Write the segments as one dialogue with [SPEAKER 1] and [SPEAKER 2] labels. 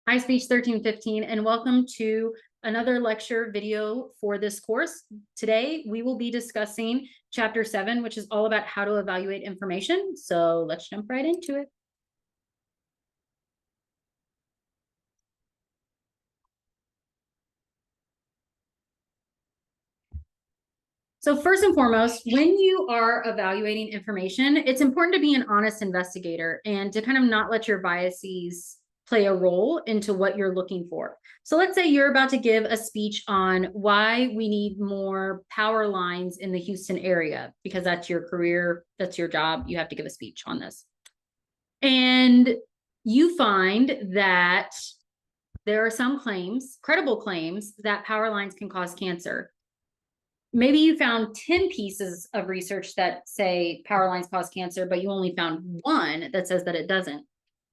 [SPEAKER 1] Hi, Speech 1315, and welcome to another lecture video for this course. Today, we will be discussing Chapter 7, which is all about how to evaluate information. So let's jump right into it. So first and foremost, when you are evaluating information, it's important to be an honest investigator and to kind of not let your biases play a role into what you're looking for. So let's say you're about to give a speech on why we need more power lines in the Houston area, because that's your career, that's your job, you have to give a speech on this. And you find that there are some claims, credible claims, that power lines can cause cancer. Maybe you found 10 pieces of research that say power lines cause cancer, but you only found one that says that it doesn't.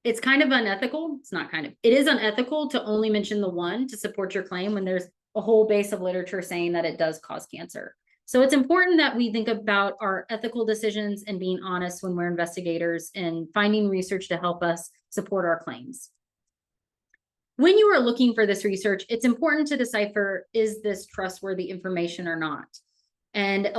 [SPEAKER 1] It's kind of unethical. It's not kind of, it is unethical to only mention the one to support your claim when there's a whole base of literature saying that it does cause cancer. So it's important that we think about our ethical decisions and being honest when we're investigators and finding research to help us support our claims. When you are looking for this research, it's important to decipher, is this trustworthy information or not? And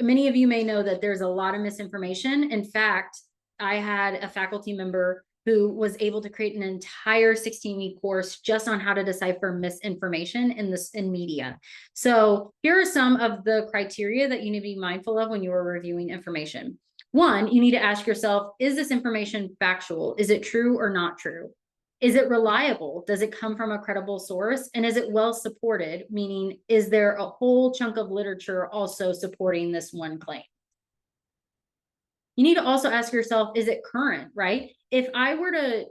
[SPEAKER 1] many of you may know that there's a lot of misinformation. In fact, I had a faculty member who was able to create an entire 16-week course just on how to decipher misinformation in media. So here are some of the criteria that you need to be mindful of when you are reviewing information. One, you need to ask yourself, is this information factual? Is it true or not true? Is it reliable? Does it come from a credible source? And is it well supported? Meaning, is there a whole chunk of literature also supporting this one claim? You need to also ask yourself, is it current, right? If I were to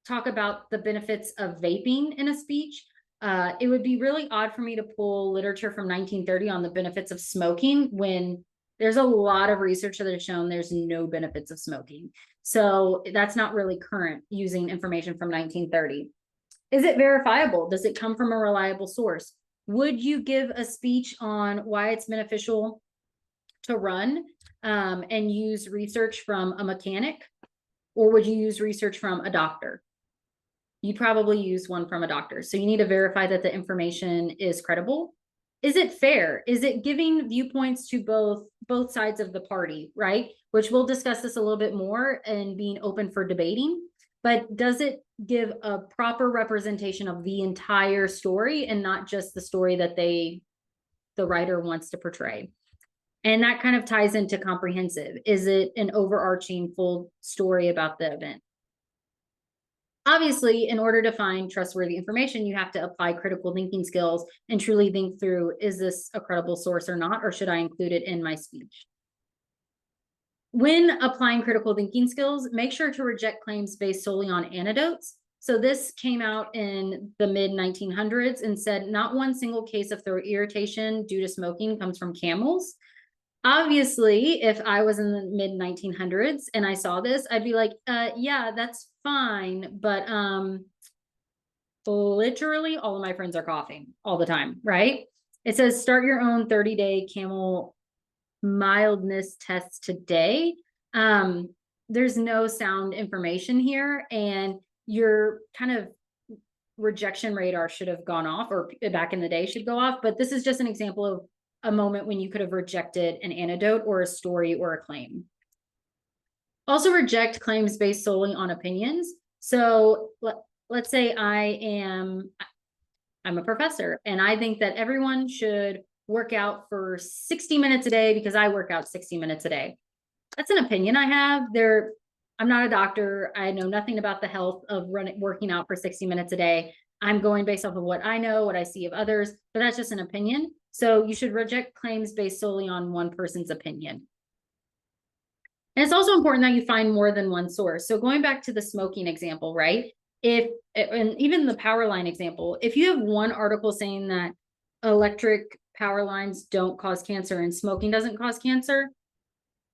[SPEAKER 1] talk about the benefits of vaping in a speech, it would be really odd for me to pull literature from 1930 on the benefits of smoking when there's a lot of research that has shown there's no benefits of smoking. So that's not really current using information from 1930. Is it verifiable? Does it come from a reliable source? Would you give a speech on why it's beneficial to run and use research from a mechanic? Or would you use research from a doctor? You'd probably use one from a doctor. So you need to verify that the information is credible. Is it fair? Is it giving viewpoints to both sides of the party, right? Which we'll discuss this a little bit more and being open for debating. But does it give a proper representation of the entire story and not just the story that the writer wants to portray? And that kind of ties into comprehensive. Is it an overarching full story about the event? Obviously, in order to find trustworthy information, you have to apply critical thinking skills and truly think through, is this a credible source or not, or should I include it in my speech? When applying critical thinking skills, make sure to reject claims based solely on anecdotes. So this came out in the mid-1900s and said not one single case of throat irritation due to smoking comes from camels. Obviously, if I was in the mid-1900s and I saw this, I'd be like, yeah, that's fine. But literally all of my friends are coughing all the time, right? It says start your own 30-day camel mildness tests today. There's no sound information here, and your kind of rejection radar should have gone off, or back in the day should go off. But this is just an example of a moment when you could have rejected an anecdote or a story or a claim. Also reject claims based solely on opinions. So let's say I'm a professor and I think that everyone should work out for 60 minutes a day because I work out 60 minutes a day. That's an opinion I have. I'm not a doctor. I know nothing about the health of working out for 60 minutes a day. I'm going based off of what I know, what I see of others, but that's just an opinion. So you should reject claims based solely on one person's opinion. And it's also important that you find more than one source. So going back to the smoking example, right? And even the power line example, if you have one article saying that electric power lines don't cause cancer and smoking doesn't cause cancer,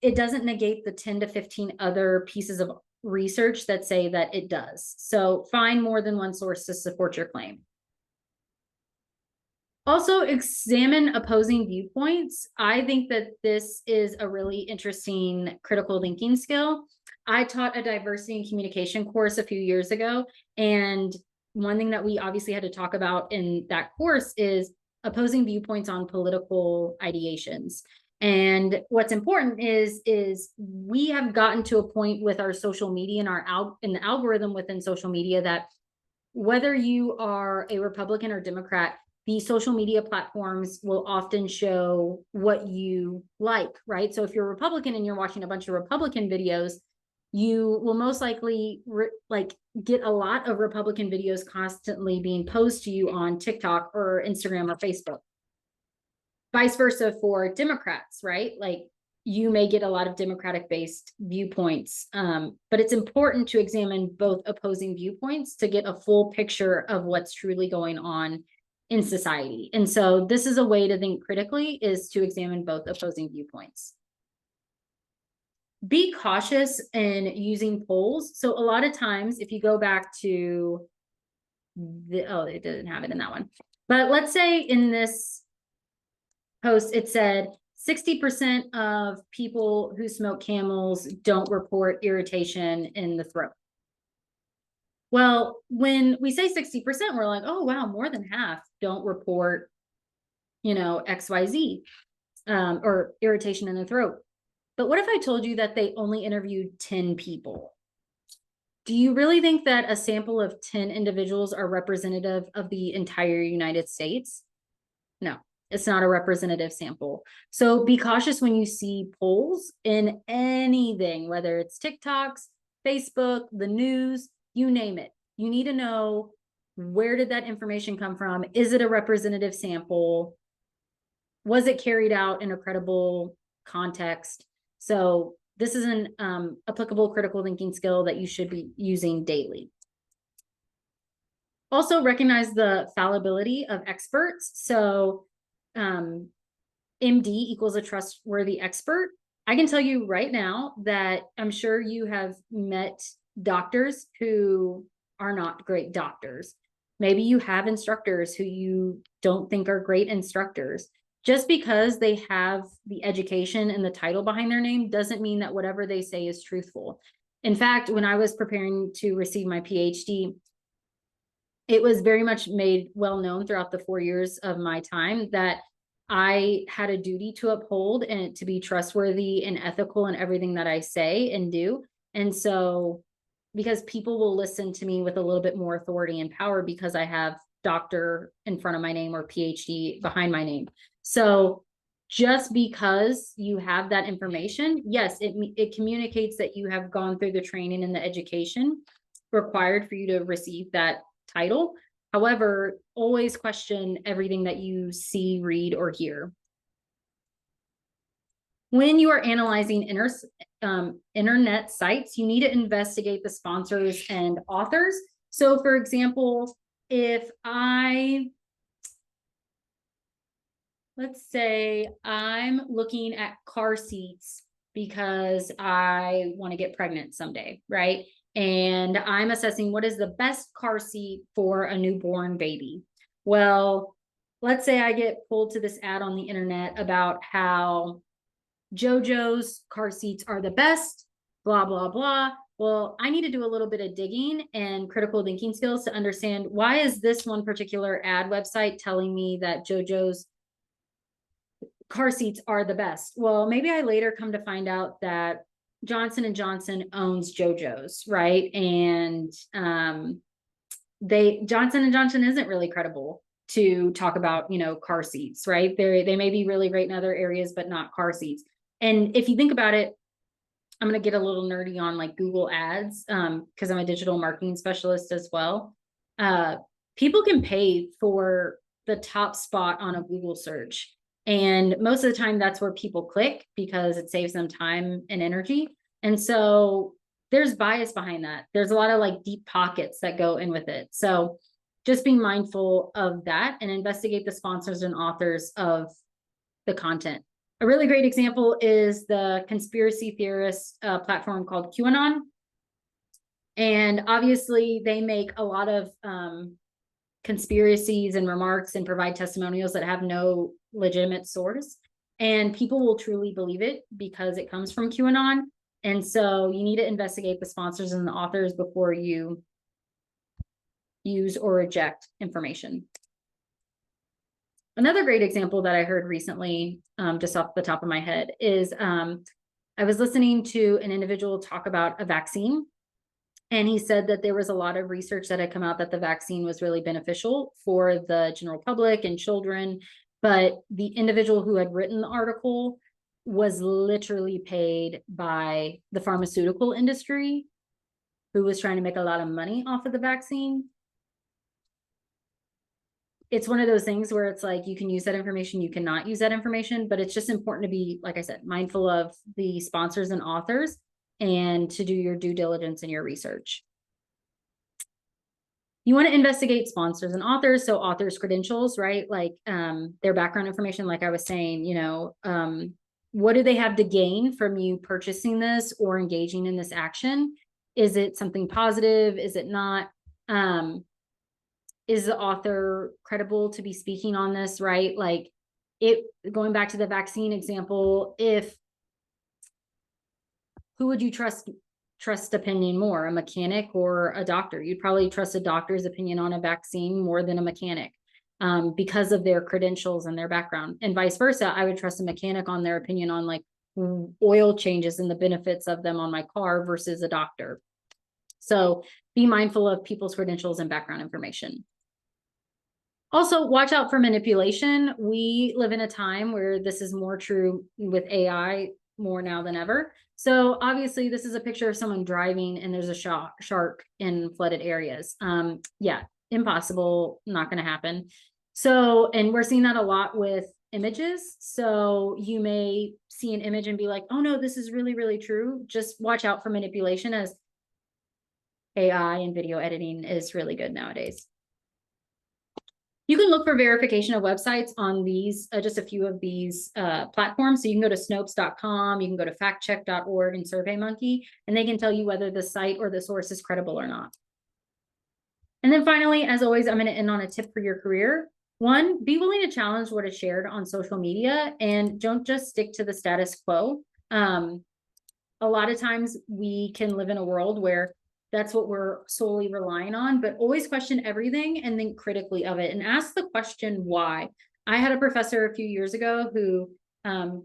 [SPEAKER 1] it doesn't negate the 10 to 15 other pieces of research that say that it does. So find more than one source to support your claim. Also, examine opposing viewpoints. I think that this is a really interesting critical thinking skill. I taught a diversity and communication course a few years ago, and one thing that we obviously had to talk about in that course is opposing viewpoints on political ideations. And what's important is we have gotten to a point with our social media and in the algorithm within social media that whether you are a Republican or Democrat, the social media platforms will often show what you like, right? So if you're a Republican and you're watching a bunch of Republican videos, you will most likely get a lot of Republican videos constantly being posted to you on TikTok or Instagram or Facebook. Vice versa for Democrats, right? Like you may get a lot of Democratic based viewpoints, but it's important to examine both opposing viewpoints to get a full picture of what's truly going on in society. And so this is a way to think critically, is to examine both opposing viewpoints. Be cautious in using polls. So a lot of times, if you go back to it doesn't have it in that one, but let's say in this post, it said 60% of people who smoke Camels don't report irritation in the throat. Well, when we say 60%, we're like, oh, wow, more than half don't report, XYZ, or irritation in the throat. But what if I told you that they only interviewed 10 people? Do you really think that a sample of 10 individuals are representative of the entire United States? No, it's not a representative sample. So be cautious when you see polls in anything, whether it's TikToks, Facebook, the news, you name it. You need to know, where did that information come from? Is it a representative sample? Was it carried out in a credible context? So this is an applicable critical thinking skill that you should be using daily. Also recognize the fallibility of experts. So MD equals a trustworthy expert. I can tell you right now that I'm sure you have met doctors who are not great doctors. Maybe you have instructors who you don't think are great instructors. Just because they have the education and the title behind their name doesn't mean that whatever they say is truthful. In fact, when I was preparing to receive my PhD, it was very much made well known throughout the 4 years of my time that I had a duty to uphold and to be trustworthy and ethical in everything that I say and do. And so, because people will listen to me with a little bit more authority and power because I have doctor in front of my name or PhD behind my name. So just because you have that information, yes, it communicates that you have gone through the training and the education required for you to receive that title. However, always question everything that you see, read, or hear. When you are analyzing internet sites, you need to investigate the sponsors and authors. So for example, if let's say I'm looking at car seats because I want to get pregnant someday, right? And I'm assessing what is the best car seat for a newborn baby. Well, let's say I get pulled to this ad on the internet about how JoJo's car seats are the best, blah, blah, blah. Well, I need to do a little bit of digging and critical thinking skills to understand, why is this one particular ad website telling me that JoJo's car seats are the best? Well, maybe I later come to find out that Johnson & Johnson owns JoJo's, right? And Johnson & Johnson isn't really credible to talk about, car seats, right? They may be really great in other areas, but not car seats. And if you think about it, I'm going to get a little nerdy on like Google ads, because I'm a digital marketing specialist as well. People can pay for the top spot on a Google search. And most of the time that's where people click because it saves them time and energy. And so there's bias behind that. There's a lot of like deep pockets that go in with it. So just being mindful of that and investigate the sponsors and authors of the content. A really great example is the conspiracy theorist platform called QAnon. And obviously they make a lot of conspiracies and remarks and provide testimonials that have no legitimate source. And people will truly believe it because it comes from QAnon. And so you need to investigate the sponsors and the authors before you use or reject information. Another great example that I heard recently, just off the top of my head, is I was listening to an individual talk about a vaccine. And he said that there was a lot of research that had come out that the vaccine was really beneficial for the general public and children. But the individual who had written the article was literally paid by the pharmaceutical industry, who was trying to make a lot of money off of the vaccine. It's one of those things where it's like, you can use that information, you cannot use that information, but it's just important to be, like I said, mindful of the sponsors and authors and to do your due diligence in your research. You want to investigate sponsors and authors. So authors' credentials, right? Like their background information, like I was saying, you know, what do they have to gain from you purchasing this or engaging in this action? Is it something positive? Is it not? Is the author credible to be speaking on this, right? Like going back to the vaccine example, who would you trust opinion more, a mechanic or a doctor? You'd probably trust a doctor's opinion on a vaccine more than a mechanic because of their credentials and their background, and vice versa. I would trust a mechanic on their opinion on like oil changes and the benefits of them on my car versus a doctor. So be mindful of people's credentials and background information. Also, watch out for manipulation. We live in a time where this is more true with AI more now than ever. So obviously this is a picture of someone driving and there's a shark in flooded areas. Yeah, impossible, not going to happen. So, and we're seeing that a lot with images. So you may see an image and be like, oh no, this is really, really true. Just watch out for manipulation, as AI and video editing is really good nowadays. You can look for verification of websites on these, just a few of these platforms. So you can go to Snopes.com, you can go to factcheck.org and SurveyMonkey, and they can tell you whether the site or the source is credible or not. And then finally, as always, I'm going to end on a tip for your career. One, be willing to challenge what is shared on social media and don't just stick to the status quo. A lot of times we can live in a world where that's what we're solely relying on, but always question everything and think critically of it and ask the question why. I had a professor a few years ago who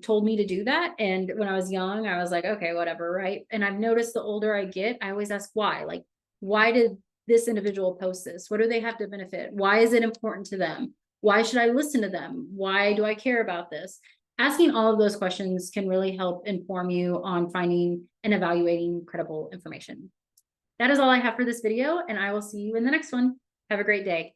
[SPEAKER 1] told me to do that. And when I was young, I was like, okay, whatever, right? And I've noticed the older I get, I always ask why. Like, why did this individual post this? What do they have to benefit? Why is it important to them? Why should I listen to them? Why do I care about this? Asking all of those questions can really help inform you on finding and evaluating credible information. That is all I have for this video, and I will see you in the next one. Have a great day.